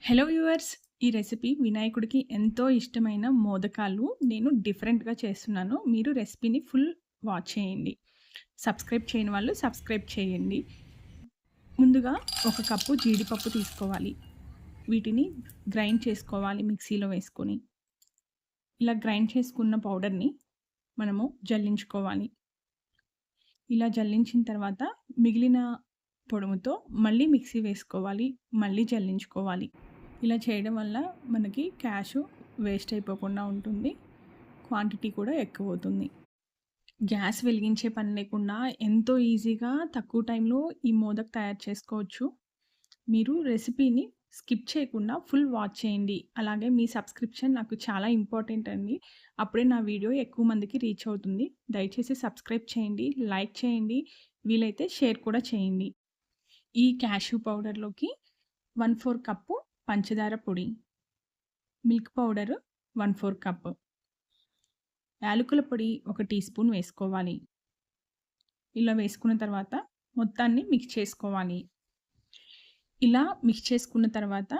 Hello viewers! ఈ recipe వినాయకుడికి ఎంతో ఇష్టమైన మోదకాలు నేను డిఫరెంట్‌గా చేస్తున్నాను. మీరు రెసిపీని ఫుల్ వాచ్ చేయండి. సబ్స్క్రైబ్ చేయని వాళ్ళు సబ్స్క్రైబ్ చేయండి. ముందుగా ఒక కప్పు జీడిపప్పు తీసుకోవాలి. వీటిని గ్రైండ్ చేసుకోవాలి మిక్సీలో వేసుకొని. ఇలా గ్రైండ్ చేసుకున్న పౌడర్‌ని మనము జల్లించుకోవాలి. ఇలా జల్లించిన తర్వాత మిగిలిన పొడుముతో మళ్ళీ మిక్సీ వేసుకోవాలి. మళ్ళీ జల్లించుకోవాలి. ఇలా చేయడం వల్ల మనకి క్యాషు వేస్ట్ అయిపోకుండా ఉంటుంది. క్వాంటిటీ కూడా ఎక్కువవుతుంది. గ్యాస్ వెలిగించే పని లేకుండా ఎంతో ఈజీగా తక్కువ టైంలో ఈ మోదక్ తయారు చేసుకోవచ్చు. మీరు రెసిపీని స్కిప్ చేయకుండా ఫుల్ వాచ్ చేయండి. అలాగే మీ సబ్స్క్రిప్షన్ నాకు చాలా ఇంపార్టెంట్ అండి. అప్పుడే నా వీడియో ఎక్కువ మందికి రీచ్ అవుతుంది. దయచేసి సబ్స్క్రైబ్ చేయండి, లైక్ చేయండి, వీలైతే షేర్ కూడా చేయండి. ఈ క్యాష్యూ పౌడర్‌లోకి 1/4 కప్పు పంచదార పొడి, మిల్క్ పౌడర్ 1/4 కప్పు, యాలకుల పొడి 1 టీ స్పూన్ వేసుకోవాలి. ఇలా వేసుకున్న తర్వాత మొత్తాన్ని మిక్స్ చేసుకోవాలి. ఇలా మిక్స్ చేసుకున్న తర్వాత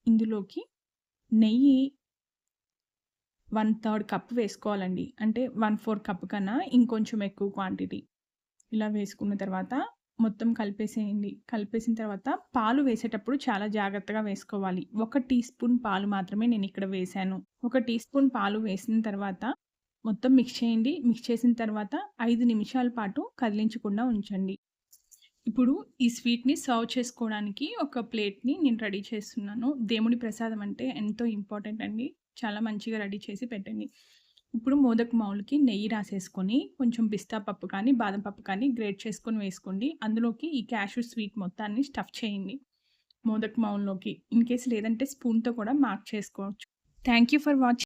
ఇందులోకి నెయ్యి 1/3 కప్ వేసుకోవాలండి. అంటే 1/4 కప్ కన్నా ఇంకొంచెం ఎక్కువ క్వాంటిటీ. ఇలా వేసుకున్న తర్వాత మొత్తం కలిపేసేయండి. కలిపేసిన తర్వాత పాలు వేసేటప్పుడు చాలా జాగ్రత్తగా వేసుకోవాలి. 1 టీ స్పూన్ పాలు మాత్రమే నేనిక్కడ వేశాను. 1 టీ స్పూన్ పాలు వేసిన తర్వాత మొత్తం మిక్స్ చేయండి. మిక్స్ చేసిన తర్వాత 5 నిమిషాల పాటు కదిలించకుండా ఉంచండి. ఇప్పుడు ఈ స్వీట్‌ని సర్వ్ చేసుకోవడానికి ఒక ప్లేట్‌ని నేను రెడీ చేస్తున్నాను. దేవుడి ప్రసాదం అంటే ఎంతో ఇంపార్టెంట్ అండి. చాలా మంచిగా రెడీ చేసి పెట్టండి. ఇప్పుడు మోదక్ మౌల్‌కి నెయ్యి రాసేసుకొని, కొంచెం పిస్తా పప్పు కానీ, బాదం పప్పు కానీ గ్రేట్ చేసుకొని వేసుకోండి. అందులోకి ఈ క్యాష్యూ స్వీట్ మొత్తాన్ని స్టఫ్ చేయండి మోదక్ మౌల్‌లోకి. ఇన్ కేస్ లేదంటే స్పూన్‌తో కూడా మార్క్ చేసుకోవచ్చు. Thank you for watching.